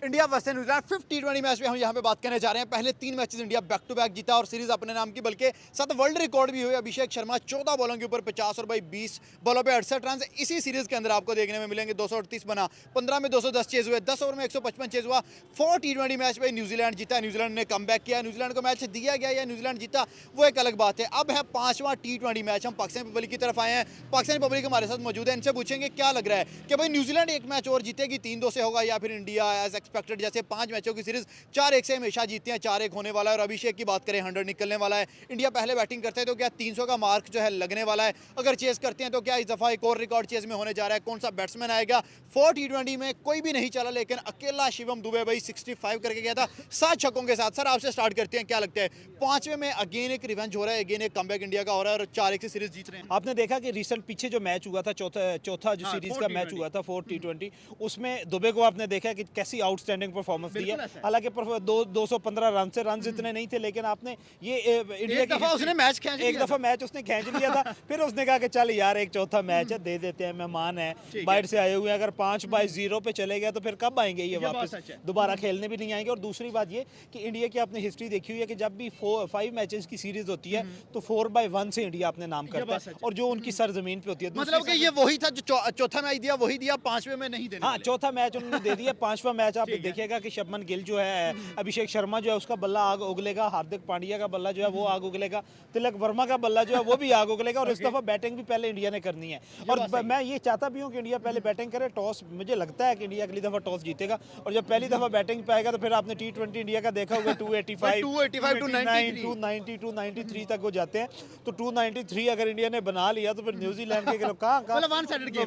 India versus New Zealand 50 T20 match में हम यहाँ पे बात करने जा रहे हैं। पहले 3 matches India back to back जीता और सीरीज अपने नाम की, बल्कि साथ वर्ल्ड रिकॉर्ड भी हुई। अभिषेक शर्मा 14 बॉलों के ऊपर 50 और भाई 20 बॉलों पे 68 रन इसी सीरीज के अंदर आपको देखने में मिलेंगे। 238 बना, 15 में 210 चेज हुए, 10 ओवर में 155 चेज हुआ। 4 T20 मैच में न्यूजीलैंड जीता, न्यूजीलैंड ने कमबैक किया। न्यूजीलैंड को मैच दिया गया या न्यूजीलैंड जीता वो एक अलग बात है। अब है 5वां T20 मैच। हम पाकिस्तान पब्लिक की तरफ आए हैं, पाकिस्तानी पब्लिक हमारे साथ मौजूद है। इनसे पूछेंगे क्या लग रहा है कि भाई न्यूजीलैंड एक मैच और जीतेगी, 3-2 से होगा, या फिर इंडिया एज एक्सपेक्टेड जैसे 5 मैचों की सीरीज 4-1 से हमेशा जीतती हैं, 4-1 होने वाला है। और अभिषेक की बात करें 100 निकलने वाला है। इंडिया पहले बैटिंग करते हैं तो क्या 300 का मार्क जो है लगने वाला है? अगर चेस करते हैं तो क्या इस दफा एक और रिकॉर्ड चेस में होने जा रहा है? कौन सा बैट्समैन आएगा? 4 T20 में कोई भी नहीं चला, लेकिन अकेला शिवम दुबे भाई 65 करके गया था 7 छक्कों के साथ। सर आपसे स्टार्ट करते हैं, क्या लगता है 5वें में अगेन एक रिवेंज हो रहा है, अगेन एक कमबैक इंडिया का हो रहा है और 4-1 से सीरीज जीत रहे हैं? आपने देखा कि रिसेंट पीछे जो मैच हुआ था चौथा जो हाँ, सीरीज 4 का मैच T20 हुआ था 4 T20, उसमें दुबे को आपने देखा कि कैसी आउटस्टैंडिंग परफॉर्मेंस दी बिल्कुल है। ऐसा है। हालांकि 215 रन से रन इतने नहीं थे, लेकिन आपने ये इंडिया एक दफा उसने मैच खींच एक लिया दफा मैच उसने खींच लिया था। फिर उसने कहा कि चल यार एक चौथा मैच है, दे देते हैं, मेहमान है, ठीक है। बाहर से आए हुए हैं। अगर 5-0 पे चले गए तो फिर कब आएंगे ये बात वापस? सच है। दोबारा खेलने भी नहीं आएंगे। और दूसरी बात ये कि इंडिया की आपने हिस्ट्री देखी हुई है कि जब भी 5 मैचेस की सीरीज होती है तो 4/1 से इंडिया अपने नाम करता बात है, सच है। और जो उनकी सरजमीन पे होती है। मतलब कि ये वही था जो चौथा मैच दिया वही दिया, 5वें में नहीं देने हाँ, वाले। चौथा मैच उन्होंने दे दिया। 5वां मैच आप ठीक है। देखिएगा कि शुभमन गिल जो है, अभिषेक शर्मा जो है उसका बल्ला आग उगलेगा, हार्दिक पांड्या का बल्ला जो है वो आग उगलेगा, तिलक वर्मा का बल्ला जो है वो भी आग उगलेगा। और इस दफा बैटिंग भी पहले इंडिया ने करनी है। और मैं ये चाहता भी हूँ कि इंडिया पहले बैटिंग करे। टॉस मुझे लगता है कि इंडिया अगली दफा टॉस जीतेगा, और जब पहली दफा बैटिंग पे आएगा तो फिर आपने T20 इंडिया का देखा होगा 285 285 289 290 293 तक वो जाते हैं। तो 293 अगर इंडिया ने बना लिया तो फिर न्यूजीलैंड के खिलाफ कहाँ मतलब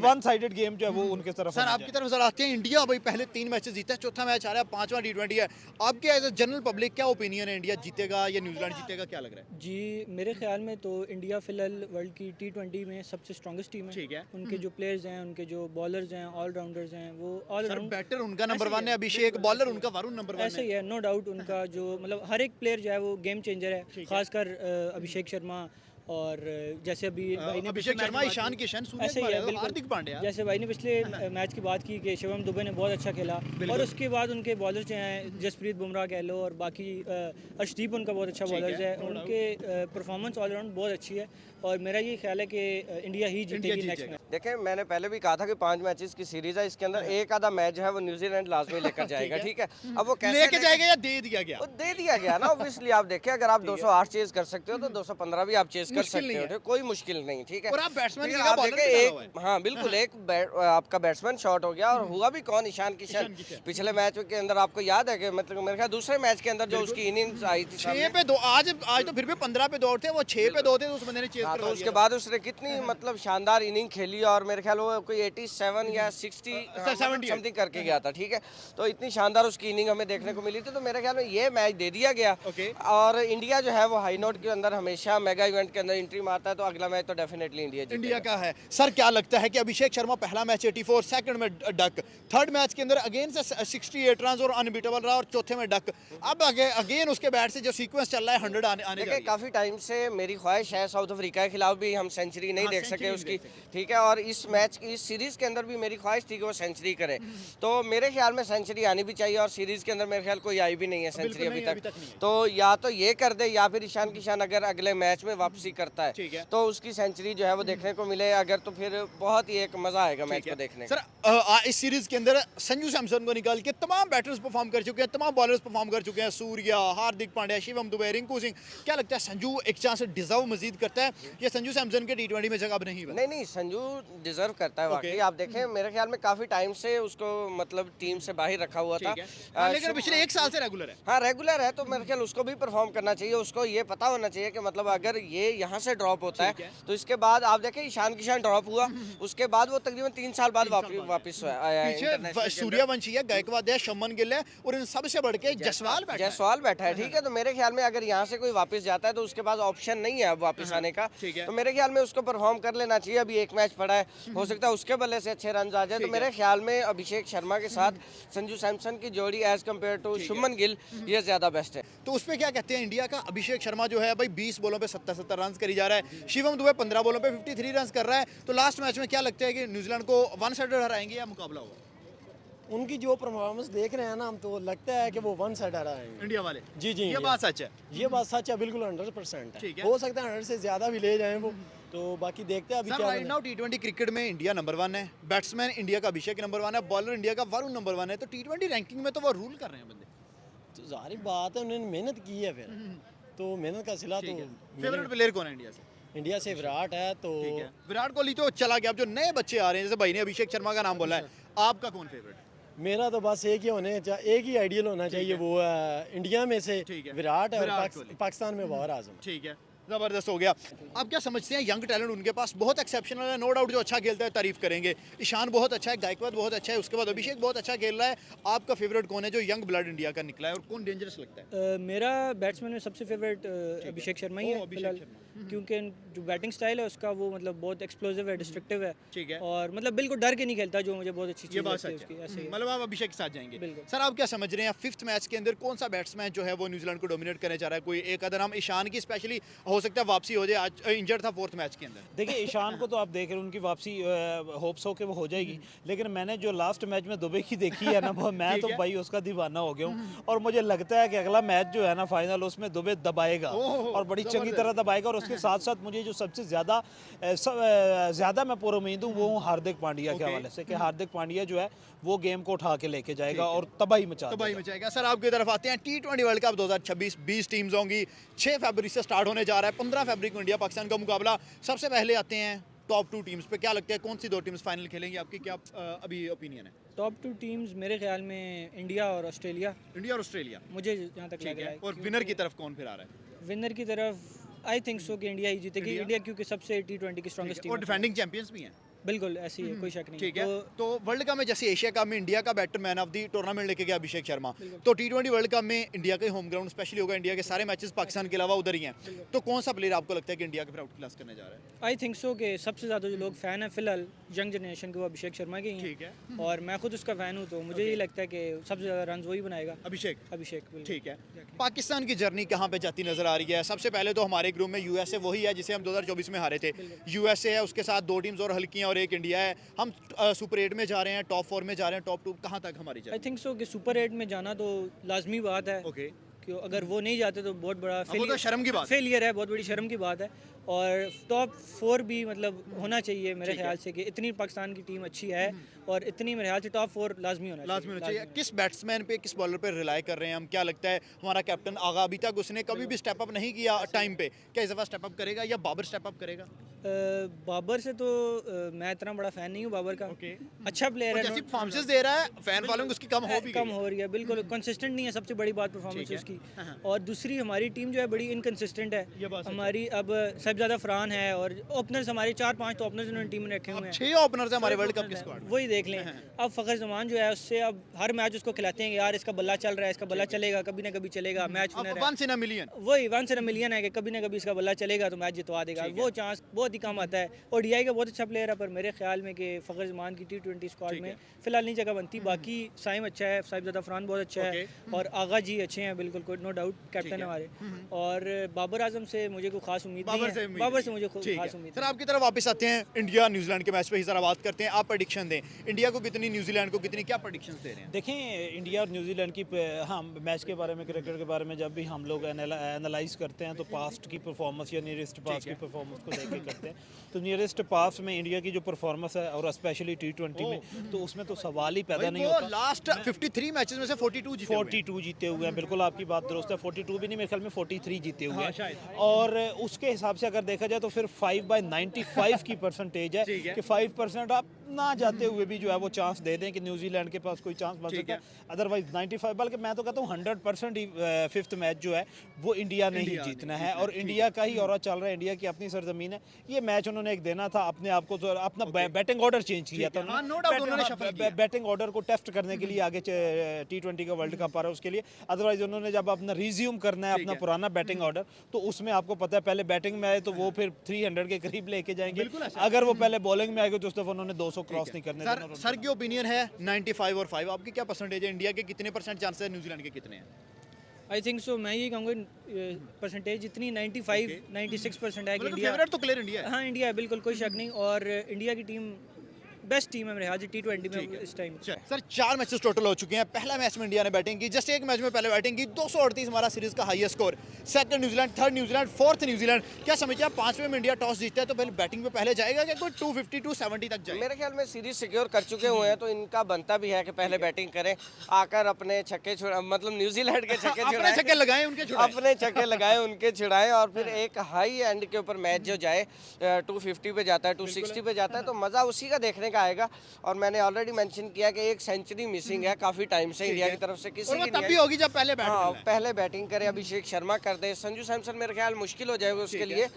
one sided game गेम जो है वो उनके तरफ सर होना आपकी तरफ सर आते हैं। इंडिया भाई पहले 3 मैचेस जीता है, चौथा मैच आ रहा है, 5वां T20 है। आपके एज ए जनरल पब्लिक क्या ओपिनियन है, इंडिया जीतेगा या न्यूजीलैंड जीतेगा, क्या लग रहा है? जी, मेरे ख्याल में तो इंडिया फ़िलहाल वर्ल्ड की T20 में सबसे स्ट्रॉन्गेस्ट टीम है। ठीक है। उनके जो प्लेयर्स हैं, उनके जो बॉलर्स हैं, ऑलराउंडर्स हैं, वो ऑल सर राउंड बैटर उनका नंबर ऐसे ही 1 है, है, अभिषेक बिल्कुल, बॉलर ऐसे ही उनका वरुण नंबर 1 ऐसे ही है, नो डाउट। उनका जो मतलब हर एक प्लेयर जो है वो गेम चेंजर है, खासकर अभिषेक शर्मा। और जैसे अभी भाई ने अभिषेक पिछले शर्मा, मैच में ईशान बात की, किशन, सूर्य ऐसे ही कुमार है यादव, बिल्कुल। हार्दिक पांड्या। जैसे भाई ने पिछले मैच की बात की कि शिवम दुबे ने बहुत अच्छा खेला, और उसके बाद उनके बॉलर्स जो हैं जसप्रीत बुमराह कह लो, और बाकी अर्शदीप उनका बहुत अच्छा बॉलर्स है। उनके परफॉर्मेंस ऑलराउंड बहुत अच्छी है, और मेरा ये ख्याल है कि इंडिया ही जीतेगी नेक्स्ट मैच। देखें, मैंने पहले भी कहा था कि 5 मैचेस की सीरीज है, इसके अंदर एक आधा मैच जो है वो न्यूजीलैंड लाजमी लेकर जाएगा। ठीक है, अब वो कैसे लेके जाएगा या दे दिया गया? वो दे दिया गया ना, ऑब्वियसली। आप देखें, अगर आप 208 चेज कर सकते हो तो 215 भी आप चेज कर मुश्किल सकते नहीं हो, कोई मुश्किल नहीं। ठीक है, और आप बैट्समैन ठीक की है, जगह आप बॉलर देखें भी डाला हुआ है। हाँ बिल्कुल, एक आपका बैट्समैन शॉट हो गया, और हुआ भी कौन? ईशान किशन। पिछले मैच के अंदर आपको याद है कि मतलब मेरे ख्याल दूसरे मैच के अंदर जो उसकी इनिंग्स आई थी 6 पे 2, आज तो फिर भी 15 पे 2 थे, वो 6 पे 2 थे, तो उस बंदे ने चेस हाँ, करवा तो दिया उसके बाद उसने कितनी मतलब शानदार इनिंग खेली, और मेरे ख्याल वो कोई 87 या 60 समथिंग करके गया था। ठीक है, तो इतनी शानदार उसकी इनिंग हमें देखने को मिली थी। तो मेरे ख्याल में ये मैच दे दिया गया। और इंडिया जो है वो हाई नोट के अंदर हमेशा मेगा इवेंट के अंदर एंट्री मारता है, तो अगला मैच तो डेफिनेटली इंडिया का है। सर क्या लगता है कि अभिषेक शर्मा पहला मैच 84, सेकंड में डक, थर्ड मैच के अंदर अगेन से 68 रन और अनबीटेबल रहा, और चौथे में डक। अब अगेन उसके बैट से जो सीक्वेंस चल रहा है 100 आने जा रही देखिए, है। काफी टाइम से मेरी ख्वाहिश है साउथ अफ्रीका के खिलाफ भी हम सेंचुरी नहीं देख सके उसकी। ठीक है, और इस मैच इस सीरीज के अंदर भी मेरी ख्वाहिश थी कि वो सेंचुरी करे। तो मेरे ख्याल में सेंचुरी आनी भी चाहिए, और सीरीज के अंदर मेरे ख्याल कोई आई भी नहीं है सेंचुरी अभी तक। तो या तो ये कर दे, या फिर ईशान किशन अगर अगले मैच में वापसी करता है तो उसकी सेंचुरी जो है वो देखने को मिले। अगर तो फिर बहुत ही एक मजा आएगा मैच को देखने का। सर इस सीरीज के अंदर संजू सैमसन को निकाल के तमाम बैटर्स परफॉर्म कर चुके हैं, तमाम बॉलर्स परफॉर्म कर चुके हैं, सूर्या, हार्दिक पांड्या, शिवम दुबे, रिंकू सिंह। क्या लगता है संजू एक चांस डिजर्व मजीद करता है, या संजू सैमसन के T20 में जगह अब नहीं? नहीं, संजू डिजर्व करता है वाकई। आप देखें, मेरे ख्याल में काफी टाइम से उसको मतलब टीम से बाहर रखा हुआ था, लेकिन पिछले 1 साल से रेगुलर है। हाँ, रेगुलर है, तो मेरे ख्याल उसको भी परफॉर्म करना चाहिए। उसको ये पता होना चाहिए कि मतलब अगर ये यहाँ से ड्रॉप होता है तो इसके बाद आप देखें ईशान किशन ड्रॉप हुआ, उसके बाद वो तकरीबन 3 साल बाद वापस आया है। सूर्यवंशी है, गायकवाड है, शुभमन गिल है, और इन सबसे बढ़ के जायसवाल बैठा है। ठीक है, तो मेरे ख्याल में अगर यहाँ से कोई वापस जाता है तो उसके पास ऑप्शन नहीं है अब वापस आने का। तो मेरे ख्याल में उसको परफॉर्म कर लेना चाहिए। अभी एक मैच पड़ा है, हो सकता है उसके बल्ले से अच्छे रन आ जाए। तो मेरे ख्याल में अभिषेक शर्मा के साथ संजू सैमसन की जोड़ी as compared to Shubman Gill ये ज्यादा बेस्ट है। तो उसमें क्या कहते हैं इंडिया का? अभिषेक शर्मा जो है भाई 20 बॉलों पे 70 रन करी जा रहा है, शिवम दुबे 15 बॉलों पे 53 रन कर रहा है। तो लास्ट मैच में क्या लगता है कि न्यूजीलैंड को वन साइडेड हराएंगे या मुकाबला होगा? उनकी जो परफॉर्मेंस देख रहे हैं ना हम, तो लगता है कि वो वन साइड आ रहा है। इंडिया वाले जी जी, ये बात सच है। ये बात सच है, बिल्कुल 100% ठीक है। है। हो सकता है 100 से ज़्यादा भी ले जाएं वो, तो बाकी देखते हैं अभी सर क्या राइट नाउ टी20 क्रिकेट में इंडिया नंबर 1 है, बैट्समैन इंडिया का अभिषेक नंबर 1 है, बॉलर इंडिया का वरुण नंबर 1 है, तो टी20 रैंकिंग में तो वो रूल कर रहे हैं बंदे। तो जाहिर बात है उन्होंने मेहनत की है, फिर तो मेहनत का सिला तो फेवरेट प्लेयर कौन है इंडिया से? इंडिया से विराट है। तो ठीक है, विराट कोहली तो चला गया, अब जो नए बच्चे आ रहे हैं, जैसे भाई ने अभिषेक शर्मा का नाम बोला है, आपका कौन फेवरेट है? मेरा तो बस एक ही आइडियल होना चाहिए, वो इंडिया में से ठीक है। विराट है, विराट और कोहली। पाकिस्तान में बाबर आजम। ठीक है, जबरदस्त हो गया। आप क्या समझते हैं, यंग टैलेंट उनके पास बहुत एक्सेप्शनल है, नो डाउट, जो अच्छा खेलता है तारीफ करेंगे, ईशान बहुत अच्छा है, गायकवाद बहुत अच्छा है, उसके बाद अभिषेक बहुत अच्छा खेल रहा है, आपका फेवरेट कौन है जो यंग ब्लड इंडिया का निकला है, और कौन डेंजरस लगता है? मेरा बैट्समैन में सबसे फेवरेट अभिषेक शर्मा ही ओ, है अभिषेक फिलहाल, शर्मा। क्योंकि जो बैटिंग स्टाइल है उसका वो मतलब बहुत एक्सप्लोसिव है, डिस्ट्रक्टिव है, ठीक है। और मतलब बिल्कुल डर के नहीं खेलता, जो मुझे बहुत अच्छी ये चीज़ बात लगती है सच उसकी। है, ऐसे ही है। मतलब आप अभिषेक के साथ जाएंगे। बिल्कुल। सर आप क्या समझ रहे हैं, फिफ्थ मैच के अंदर कौन सा बैट्समैन जो है वो न्यूजीलैंड को डोमिनेट करने जा रहा है? कोई एक अदर नाम ईशान की स्पेशली हो सकता है वापसी हो जाए, आज इंजर्ड था फोर्थ मैच के अंदर। देखिए ईशान को तो आप देख रहे हैं, उनकी वापसी होप्स हो के वो हो जाएगी, लेकिन मैंने जो लास्ट मैच में दुबई की देखी है ना, वो मैं ठीक तो है। भाई उसका दीवाना हो गया हूँ, और मुझे लगता है कि अगला मैच जो है ना फाइनल, उसमें दुबई दबाएगा ओह, और बड़ी चंगी तरह दबाएगा। और उसके साथ साथ मुझे जो सबसे ज़्यादा मैं पूरा उम्मीद हूँ वो हूँ हार्दिक पांड्या के Okay. हवाले से, कि हार्दिक पांड्या जो है वो गेम को उठा के लेके जाएगा और तबाही मचा तो भाई देगा। में जाएगा। सर आपकी तरफ आते हैं, टी20 वर्ल्ड कप 2026 20 टीम्स होंगी, 6 फरवरी से स्टार्ट होने जा रहा है, 15 फरवरी को इंडिया पाकिस्तान का मुकाबला। सबसे पहले आते हैं टॉप 2 टीम्स पे, क्या लगता है कौन सी 2 टीम्स फाइनल खेलेंगी, आपकी क्या अभी ओपिनियन है? टॉप 2 टीम्स मेरे ख्याल में इंडिया और ऑस्ट्रेलिया, इंडिया और ऑस्ट्रेलिया, मुझे जहाँ तक ठीक लग रहा है। है। और विनर की तरफ कौन फिर आ रहा है? विनर की तरफ आई थिंक सो कि इंडिया ही जीतेगी, इंडिया? इंडिया क्योंकि सबसे टी20 की स्ट्रॉन्गेस्ट टीम और है। डिफेंडिंग चैंपियंस भी हैं। बिल्कुल ऐसी है, कोई शक नहीं। ठीक है, तो वर्ल्ड कप में जैसे एशिया कप में इंडिया का बैटमैन ऑफ द टूर्नामेंट लेके गया अभिषेक शर्मा, तो टी20 वर्ल्ड कप में इंडिया का होम ग्राउंड स्पेशली होगा, इंडिया के सारे मैचेस पाकिस्तान के अलावा उधर ही हैं, तो कौन सा प्लेयर आपको लगता है कि इंडिया के फिर आउट क्लास करने जा रहा है? आई थिंक सो कि सबसे ज़्यादा जो लोग फ़ैन हैं फिलहाल यंग जनरेशन के, वो अभिषेक शर्मा के ही ठीक है। हैं, और मैं खुद उसका फ़ैन हूँ, तो मुझे ये लगता है कि सबसे ज़्यादा रन वही बनाएगा, अभिषेक, अभिषेक। बिल्कुल। ठीक है। पाकिस्तान की जर्नी कहाँ पे जाती नजर आ रही है? सबसे पहले तो हमारे ग्रुप में यूएसए वही है जिसे हम 2024 में हारे थे, यूएसए है, उसके साथ 2 टीम्स और हल्की हैं और एक इंडिया है। हम सुपर 8 में जा रहे हैं, टॉप 4 में जा रहे हैं, टॉप 2 कहाँ तक हमारी आई जर्नी? थिंक सो कि सुपर 8 में जाना तो लाजमी बात है, ओके, कि अगर वो नहीं जाते तो बहुत बड़ा वो तो शर्म की बात है। फेलियर है, बहुत बड़ी शर्म की बात है। और टॉप 4 भी मतलब होना चाहिए मेरे ख्याल से, कि इतनी पाकिस्तान की टीम अच्छी है, और इतनी मेरे ख्याल से टॉप 4 लाजमी होना लाजमी होना चाहिए। लाजमी। किस बैट्समैन पे, किस बॉलर पे रिलाई कर रहे हैं हम? क्या लगता है हमारा कैप्टन आगा अभी तक उसने कभी भी स्टेप अप नहीं किया टाइम पे, क्या इस दफा स्टेप अप करेगा या बाबर स्टेप अप करेगा? बाबर से तो मैं इतना बड़ा फ़ैन नहीं हूँ बाबर का। ओके। अच्छा प्लेयर और है, जैसी परफॉर्मेंसेस दे रहा है, फैन फॉलोइंग उसकी कम हो भी कम गई। हो रही है, बिल्कुल कंसिस्टेंट नहीं है, सबसे बड़ी बात परफॉर्मेंस ठीक है। उसकी। हाँ। और दूसरी हमारी टीम जो है बड़ी इनकंसिस्टेंट ये है बात सच है। हमारी। अब साहिबजादा फरहान है, और ओपनर्स हमारे 4-5 तो ओपनर्स उन्होंने टीम में रखे हुए अब हैं। 6 ओपनर्स हैं हमारे वर्ल्ड कप के स्क्वाड में। वही देख लें। अब फ़खर जमान जो है उससे अब हर मैच उसको खिलाते हैं कि यार इसका बल्ला चल रहा है, इसका बल्ला चलेगा, कभी ना कभी चलेगा, मैच अब विनर है। 1 इन अ मिलियन। वही 1 इन अ मिलियन है कि कभी ना कभी इसका बल्ला चलेगा तो मैच जितवा देगा, वो चांस बहुत ही कम आता है। और डीआई का बहुत अच्छा प्लेयर है, पर मेरे ख्याल में कि फ़खर जमान की टी20 स्क्वाड में फिलहाल नहीं जगह बनती। बाकी साइम अच्छा है, साहिबजादा फरहान बहुत अच्छा है, और आगा जी अच्छे हैं, बिल्कुल कोई नो डाउट कैप्टन है हमारे। और बाबर आजम से मुझे कोई खास उम्मीद नहीं है, बाबर से मुझे कोई खास उम्मीद सर आपकी तरफ वापस आते हैं, इंडिया न्यूजीलैंड के मैच पे ही जरा बात करते हैं। आप प्रेडिक्शन दें, इंडिया को कितनी, न्यूजीलैंड को कितनी, क्या प्रेडिक्शंस दे रहे हैं? देखें इंडिया और न्यूजीलैंड की हाँ मैच के बारे में, क्रिकेट के बारे में जब भी हम लोग एनालाइज करते हैं तो पास्ट की परफॉर्मेंस या नियरेस्ट पास्ट की परफॉर्मेंस को लेके करते हैं, तो नियरेस्ट पास्ट में इंडिया की जो परफॉर्मेंस है, और स्पेशली टी20 में, तो उसमें तो सवाल ही पैदा नहीं वो होता। लास्ट 53 मैचेस में से 42 जीते हुए हैं। 42 जीते हुए हैं, बिल्कुल आपकी बात दुरुस्त है। 42 भी नहीं, मेरे ख्याल में 43 जीते हुए हाँ, हैं। और उसके हिसाब से अगर देखा जाए तो फिर 5/95 की परसेंटेज है कि 5% आप ना जाते हुए भी जो है वो चांस दे दें कि न्यूजीलैंड के पास कोई चांस बन सकता है। अदरवाइज 95, बल्कि मैं तो कहता हूँ 100% ही फिफ्थ मैच जो है वो इंडिया ने ही जीतना है, और इंडिया का ही और चल रहा है, इंडिया की अपनी सरजमीन है। ये मैच उन्होंने एक देना था अपने आप को, तो अपना बैटिंग ऑर्डर चेंज किया था हाँ, no doubt उन्होंने shuffle किया। बैटिंग ऑर्डर को टेस्ट करने के लिए आगे टी20 का वर्ल्ड कप आ रहा है उसके लिए। अदरवाइज उन्होंने जब अपना रिज्यूम करना है अपना पुराना बैटिंग ऑर्डर, तो उसमें आपको पता है पहले बैटिंग में आए तो वो फिर 300 के करीब लेके जाएंगे, अगर वो पहले बॉलिंग में आएंगे तो उस दफा उन्होंने 200 क्रॉस नहीं करने देना। सर की ओपिनियन है 95 और 5, आपकी क्या परसेंटेज है? इंडिया के कितने परसेंट चांसेस है, न्यूजीलैंड के कितने हैं? आई थिंक सो मैं ये कहूँगा परसेंटेज इतनी 95-96% है कि मतलब इंडिया, फेवरेट तो क्लियर इंडिया है। हाँ इंडिया है, बिल्कुल कोई शक नहीं। और इंडिया की टीम बेस्ट टीम है मेरे ख्याल से T20 में इस टाइम। सर 4 मैचेस टोटल हो चुके हैं। पहला मैच में इंडिया ने बैटिंग की, जस्ट एक मैच में पहले बैटिंग की, 238 हमारा सीरीज का highest score. Second New Zealand, third New Zealand, fourth New Zealand. क्या समझते हैं आप, 5वें में इंडिया टॉस जीतता है तो पहले बैटिंग पे पहले जाएगा क्या कोई 250 270 तक जाएगा? मेरे ख्याल में सीरीज सिक्योर कर चुके हुए हैं, तो इनका बनता भी है कि पहले बैटिंग करें, आकर अपने छक्के छुड़ा, मतलब न्यूजीलैंड के छक्के अपने छुड़ाएं, छक्के लगाए उनके छुड़ाए। अपने छक्के लगाए उनके छुड़ाएं, और फिर एक हाई एंड के ऊपर मैच जो जाए 250 पे जाता है, 260 पे जाता है, तो मज़ा उसी का देखने का आएगा। और मैंने ऑलरेडी मेंशन किया कि एक सेंचुरी मिसिंग है काफ़ी टाइम से इंडिया की तरफ से, किसी और वो की तब नहीं भी आई। होगी जब पहले बैट हाँ, करना है। पहले बैटिंग करे, अभिषेक शर्मा कर दे, संजू सैमसन मेरे ख्याल मुश्किल हो जाएगा उसके लिए।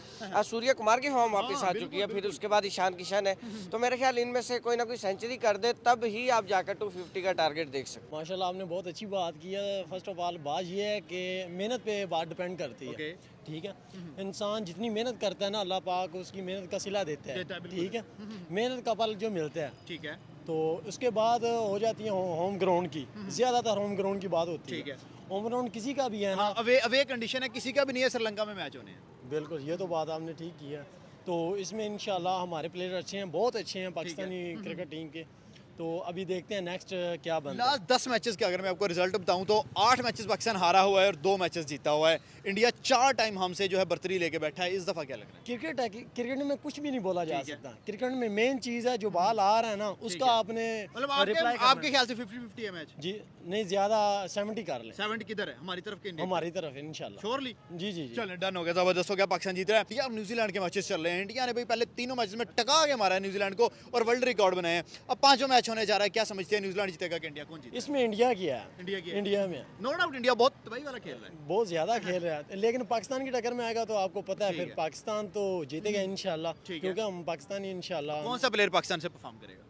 सूर्य कुमार की फॉर्म वापस आ चुकी है, फिर उसके बाद ईशान किशन है, तो मेरे ख्याल इनमें से कोई ना कोई सेंचुरी कर दे, तब ही आप जाकर 250 का टारगेट देख सकते हैं। माशाल्लाह आपने बहुत अच्छी बात की है। फर्स्ट ऑफ ऑल बात ये है कि मेहनत पे बात डिपेंड करती है। Okay. ठीक है, इंसान जितनी मेहनत करता है ना, अल्लाह पाक उसकी मेहनत का सिला देता है। ठीक है, मेहनत का फल जो मिलता है, ठीक है, तो उसके बाद हो जाती है होम ग्राउंड की, ज़्यादातर होम ग्राउंड की बात होती ठीक है। होम ग्राउंड किसी का भी है ना। हाँ, अवे कंडीशन है, किसी का भी नहीं है श्रीलंका में मैच होने हैं। बिल्कुल, ये तो बात आपने ठीक की है। तो इसमें इंशाल्लाह हमारे प्लेयर अच्छे हैं, बहुत अच्छे हैं पाकिस्तानी क्रिकेट टीम के। तो अभी देखते हैं नेक्स्ट क्या बनता है। लास्ट 10 मैचेस के अगर मैं आपको रिजल्ट बताऊं तो 8 मैचेस पाकिस्तान हारा हुआ है और 2 मैचेस जीता हुआ है। इंडिया 4 टाइम हमसे जो है बर्तरी लेके बैठा है। इस दफा क्या लग रहा है? क्रिकेट है कि क्रिकेट में कुछ भी नहीं बोला जा ठीक है। सकता। क्रिकेट में मेन चीज़ है जो बाल आ रहा है ना, उसका आपने मतलब रिप्लाई आपके ख्याल से 50-50 है मैच? जी नहीं, ज़्यादा 70 कर ले 70 किधर है? हमारी तरफ के इंडिया? हमारी तरफ इंशाल्लाह। श्योरली। जी जी जी। चलो डन हो गया, जबरदस्त हो गया, पाकिस्तान जीत रहा है। ठीक है, अब न्यूजीलैंड के मैचेस चल रहे हैं। इंडिया ने भाई पहले तीनों मैचेस में टका के मारा है न्यूजीलैंड को और वर्ल्ड रिकॉर्ड बनाए हैं। अब 5वां मैच होने जा रहा है। क्या समझते हैं, न्यूजीलैंड जीतेगा कि इंडिया? कौन जीतेगा? इसमें इंडिया की है। इंडिया की है। इंडिया में नो डाउट इंडिया बहुत तबाही वाला खेल रहा है। बहुत ज़्यादा खेल रहा है, लेकिन पाकिस्तान की टक्कर में आएगा तो आपको पता है ठीक फिर है। पाकिस्तान तो जीतेगा इंशाल्लाह, ठीक है। क्योंकि हम पाकिस्तानी इंशाल्लाह। कौन सा प्लेयर पाकिस्तान से परफॉर्म करेगा?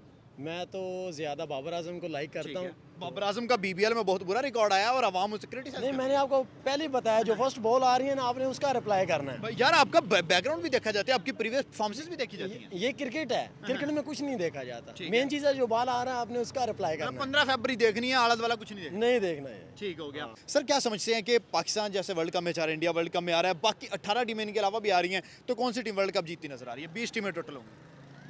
मैं तो ज़्यादा बाबर आजम को लाइक करता हूँ। बाबर आजम का बीबीएल में बहुत बुरा रिकॉर्ड आया और अवाम उसे क्रिटिसाइज नहीं, मैंने आपको पहले ही बताया, जो फर्स्ट बॉल आ रही है ना, आपने उसका रिप्लाई करना है। यार आपका बैकग्राउंड भी देखा जाता है, आपकी प्रीवियस परफॉर्मेंसेस भी देखी जाती हैं। ये क्रिकेट है, क्रिकेट में कुछ नहीं देखा जाता। ठीक मेन चीज़ है जो बॉल आ रहा है, आपने उसका रिप्लाई करना है। 15 फरवरी देखनी है, आलत वाला कुछ नहीं देखना। नहीं देखना है। ठीक हो गया। सर क्या समझते हैं कि पाकिस्तान जैसे वर्ल्ड कप में जा रहा है, इंडिया वर्ल्ड कप में आ रहा है, बाकी 18 टीमें इनके अलावा भी आ रही हैं, तो कौन सी टीम वर्ल्ड कप जीतती नजर आ रही है? 20 टीमें टोटल होंगी।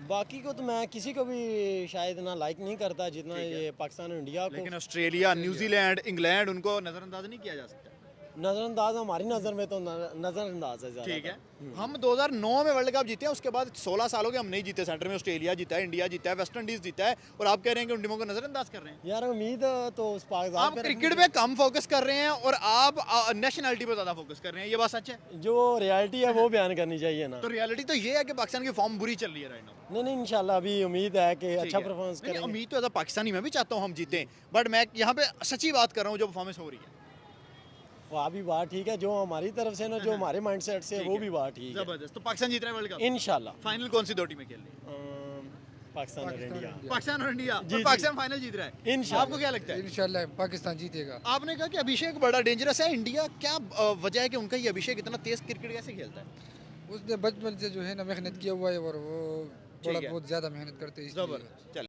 बाकी को तो मैं किसी को भी शायद ना लाइक नहीं करता जितना ये पाकिस्तान और इंडिया को। लेकिन ऑस्ट्रेलिया, न्यूजीलैंड, इंग्लैंड, उनको नजरअंदाज नहीं किया जा सकता। नज़रअंदाज हमारी नज़र में तो नज़रअंदाज है ज़्यादा। ठीक है, हम 2009 में वर्ल्ड कप जीते हैं, उसके बाद 16 साल हो गए हम नहीं जीते। सेंटर में ऑस्ट्रेलिया जीता है, इंडिया जीता है, वेस्ट इंडीज जीता है, और आप कह रहे हैं कि उन टीमों को नजरअंदाज कर रहे हैं। यार उम्मीद तो उस पाकिस्तान आप पे क्रिकेट पे कम फोकस कर रहे हैं और आप नेशनलिटी पे ज्यादा फोकस कर रहे हैं, ये बात सच है? जो रियलिटी है वो बयान करनी चाहिए ना। तो रियलिटी तो ये है कि पाकिस्तान की फॉर्म बुरी चल रही है राइट नाउ। नहीं नहीं, इंशाल्लाह अभी उम्मीद है कि अच्छा परफॉर्मेंस नहीं, करेंगे। उम्मीद तो एज अ पाकिस्तानी मैं भी चाहता हूँ हम जीतें, बट मैं यहाँ पे सच्ची बात कर रहा हूँ, जो परफॉर्मेंस हो रही है वहाँ भी बात ठीक है, जो हमारी तरफ से ना, जो हमारे माइंडसेट से, वो भी बात ठीक है। जबरदस्त। तो पाकिस्तान जीत रहा है वर्ल्ड कप। इंशाल्लाह। फाइनल कौन सी 2 टीमें खेल रही है? पाकिस्तान और इंडिया। पाकिस्तान और इंडिया। जी, तो जी। पाकिस्तान फाइनल जीत रहा है। इंशाल्लाह। आपको क्या लगता है? इंशाल्लाह पाकिस्तान जीतेगा। आपने कहा कि अभिषेक बड़ा डेंजरस है, इंडिया क्या वजह है कि उनका ये अभिषेक इतना तेज क्रिकेट कैसे खेलता है? उसने बचपन से जो है ना मेहनत किया हुआ है और वो थोड़ा है। बहुत ज़्यादा मेहनत करते हैं इसलिए। जबरदस्त। चल